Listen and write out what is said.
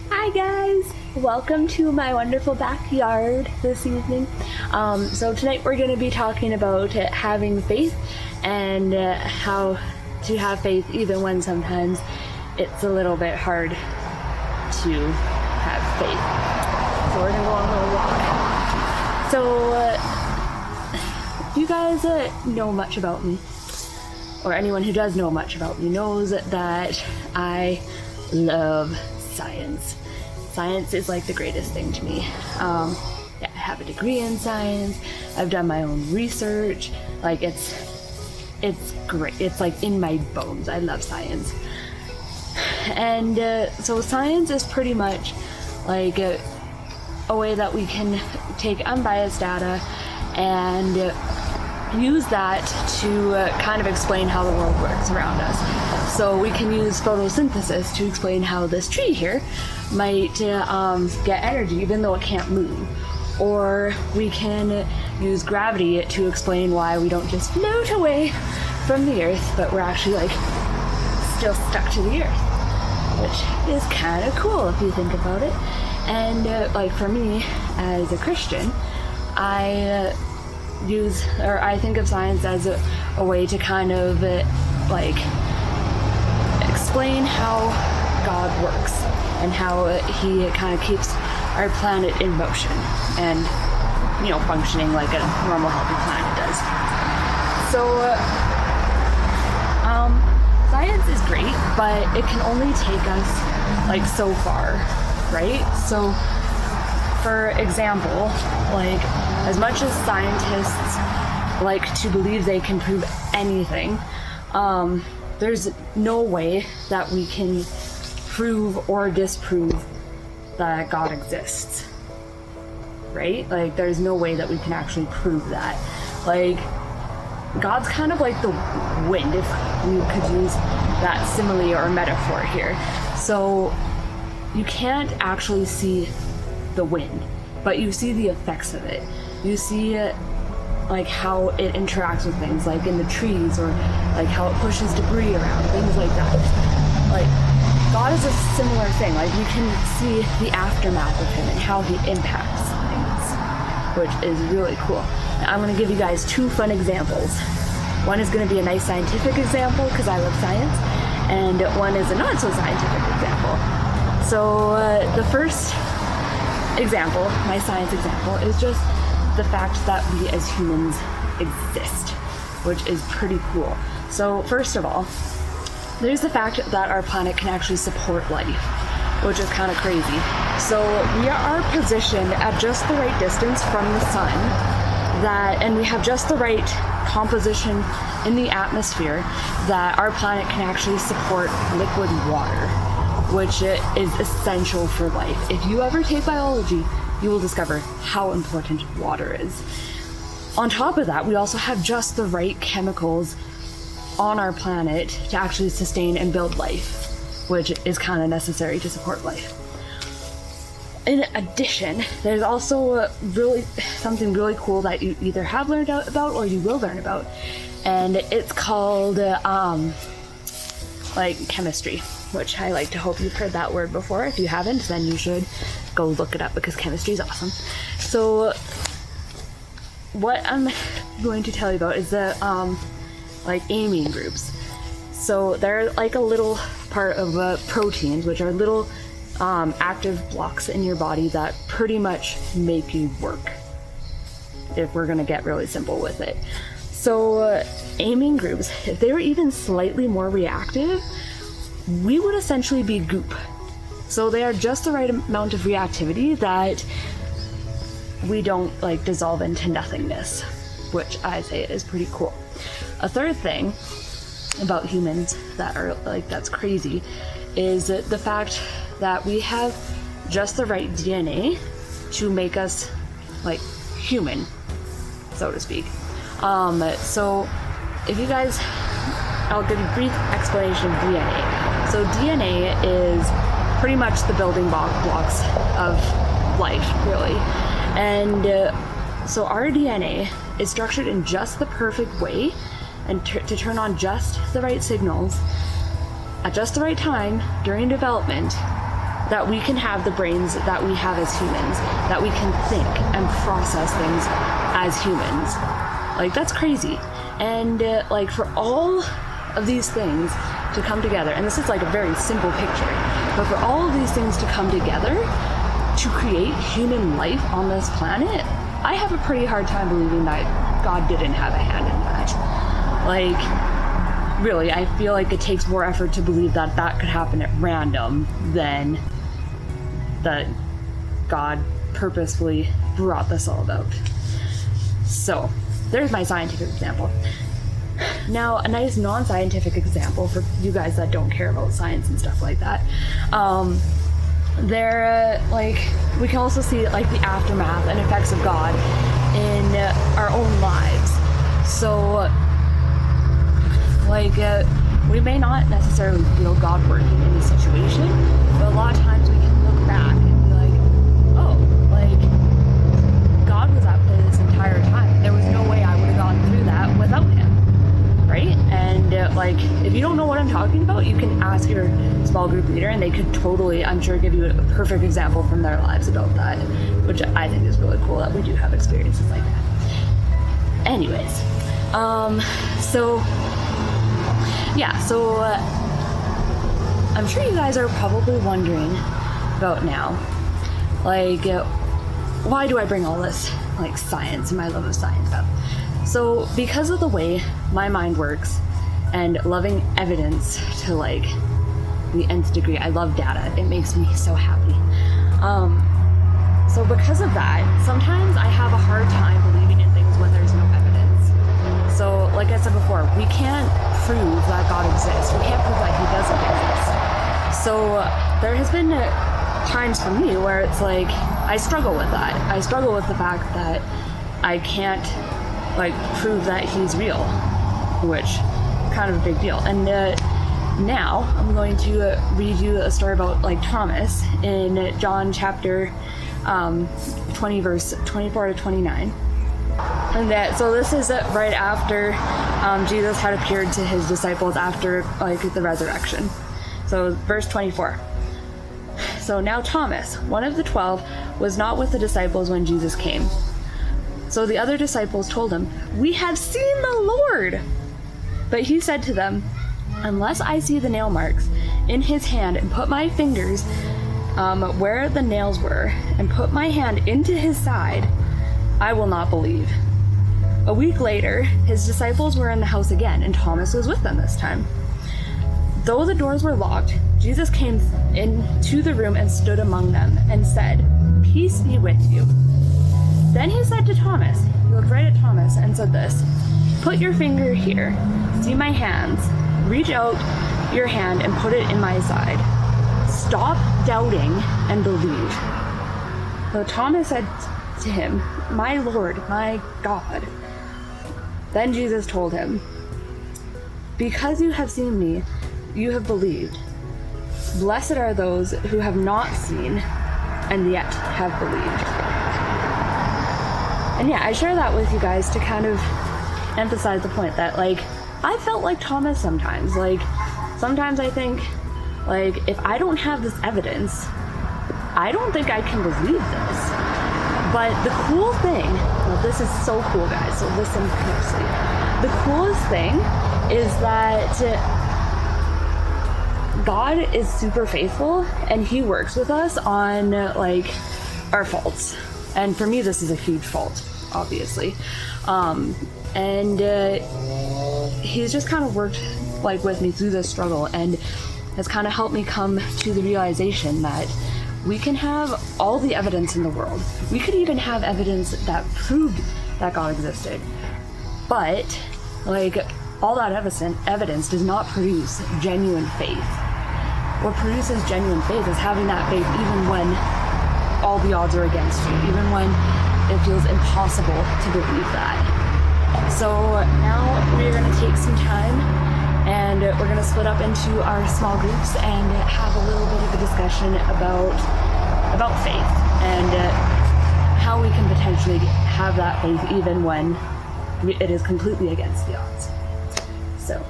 Hi guys! Welcome to my wonderful backyard this evening. So tonight we're going to be talking about having faith and how to have faith even when sometimes it's a little bit hard to have faith. So we're going to go on a little walk. So you guys know much about me, or anyone who does know much about me knows that I love science. Science is like the greatest thing to me. I have a degree in science. I've done my own research. Like it's great. It's like in my bones. I love science. And so science is pretty much like a way that we can take unbiased data and use that to kind of explain how the world works around us. So we can use photosynthesis to explain how this tree here might get energy even though it can't move. Or we can use gravity to explain why we don't just float away from the earth, but we're actually like still stuck to the earth, which is kind of cool if you think about it. And like for me as a Christian, I think of science as a way to kind of like explain how God works and how he kind of keeps our planet in motion and, you know, functioning like a normal healthy planet does. So science is great, but it can only take us like so far, right? So for example, like as much as scientists like to believe they can prove anything, there's no way that we can prove or disprove that God exists, right? Like there's no way that we can actually prove that. Like God's kind of like the wind, if we could use that simile or metaphor here. So you can't actually see the wind, but you see the effects of it. You see it, like how it interacts with things, like in the trees, or like how it pushes debris around, things like that. Like God is a similar thing. Like you can see the aftermath of him and how he impacts things, which is really cool. Now, I'm going to give you guys two fun examples. One is going to be a nice scientific example because I love science, and one is a not so scientific example. So the first example, my science example, is just the fact that we as humans exist, which is pretty cool. So first of all, there's the fact that our planet can actually support life, which is kind of crazy. So we are positioned at just the right distance from the sun, and we have just the right composition in the atmosphere that our planet can actually support liquid water, which is essential for life. If you ever take biology, you will discover how important water is. On top of that, we also have just the right chemicals on our planet to actually sustain and build life, which is kind of necessary to support life. In addition, there's also something really cool that you either have learned about or you will learn about, and it's called like chemistry, which I like to hope you've heard that word before. If you haven't, then you should go look it up because chemistry is awesome. So what I'm going to tell you about is the like amine groups. So they're like a little part of proteins, which are little active blocks in your body that pretty much make you work, if we're going to get really simple with it. So amine groups, if they were even slightly more reactive, we would essentially be goop. So they are just the right amount of reactivity that we don't like dissolve into nothingness, which I say is pretty cool. A third thing about humans that are like that's crazy is the fact that we have just the right DNA to make us like human, so to speak. So if you guys, I'll give you a brief explanation of DNA. So DNA is pretty much the building blocks of life, really. And so our DNA is structured in just the perfect way and to turn on just the right signals at just the right time during development that we can have the brains that we have as humans, that we can think and process things as humans. Like, that's crazy. And like, for all of these things to come together, and this is like a very simple picture, but for all of these things to come together to create human life on this planet, I have a pretty hard time believing that God didn't have a hand in that. Like, really, I feel like it takes more effort to believe that that could happen at random than that God purposefully brought this all about. So, there's my scientific example. Now, a nice non-scientific example for you guys that don't care about science and stuff like that. Like, we can also see like the aftermath and effects of God in our own lives. So, like, we may not necessarily feel God working in a situation, but a lot of times we can look back and be like, oh, like, God was at play this entire time. There was no way I would have gone through that without him, right? And like, if you don't know what I'm talking about, you can ask your small group leader, and they could totally, I'm sure, give you a perfect example from their lives about that, which I think is really cool that we do have experiences like that. Anyways, so I'm sure you guys are probably wondering about now, like, why do I bring all this, like, science and my love of science up? So, because of the way my mind works and loving evidence to, like, the nth degree, I love data. It makes me so happy. So because of that, sometimes I have a hard time believing in things when there's no evidence. So, like I said before, we can't prove that God exists. We can't prove that he doesn't exist. So there has been times for me where it's like, I struggle with that. I struggle with the fact that I can't, like, prove that he's real, which is kind of a big deal. And now I'm going to read you a story about, like, Thomas in John chapter 20, verse 24 to 29. And so this is right after Jesus had appeared to his disciples after, like, the resurrection. So verse 24. So now Thomas, one of the 12, was not with the disciples when Jesus came. So the other disciples told him, "We have seen the Lord." But he said to them, "Unless I see the nail marks in his hand and put my fingers where the nails were and put my hand into his side, I will not believe." A week later, his disciples were in the house again, and Thomas was with them this time. Though the doors were locked, Jesus came into the room and stood among them and said, "Peace be with you." Then he said to Thomas, he looked right at Thomas and said this, "Put your finger here, see my hands, reach out your hand and put it in my side. Stop doubting and believe." So Thomas said to him, "My Lord, my God." Then Jesus told him, "Because you have seen me, you have believed. Blessed are those who have not seen and yet have believed." And yeah, I share that with you guys to kind of emphasize the point that, like, I felt like Thomas sometimes. Like, sometimes I think, like, if I don't have this evidence, I don't think I can believe this. But the cool thing, well, this is so cool, guys, so listen closely. The coolest thing is that God is super faithful, and he works with us on, like, our faults. And for me, this is a huge fault, obviously. And he's just kind of worked, like, with me through this struggle, and has kind of helped me come to the realization that we can have all the evidence in the world. We could even have evidence that proved that God existed. But, like, all that evidence does not produce genuine faith. What produces genuine faith is having that faith even when all the odds are against you, even when it feels impossible to believe that. So now we're going to take some time, and we're going to split up into our small groups and have a little bit of a discussion about faith and how we can potentially have that faith even when it is completely against the odds. So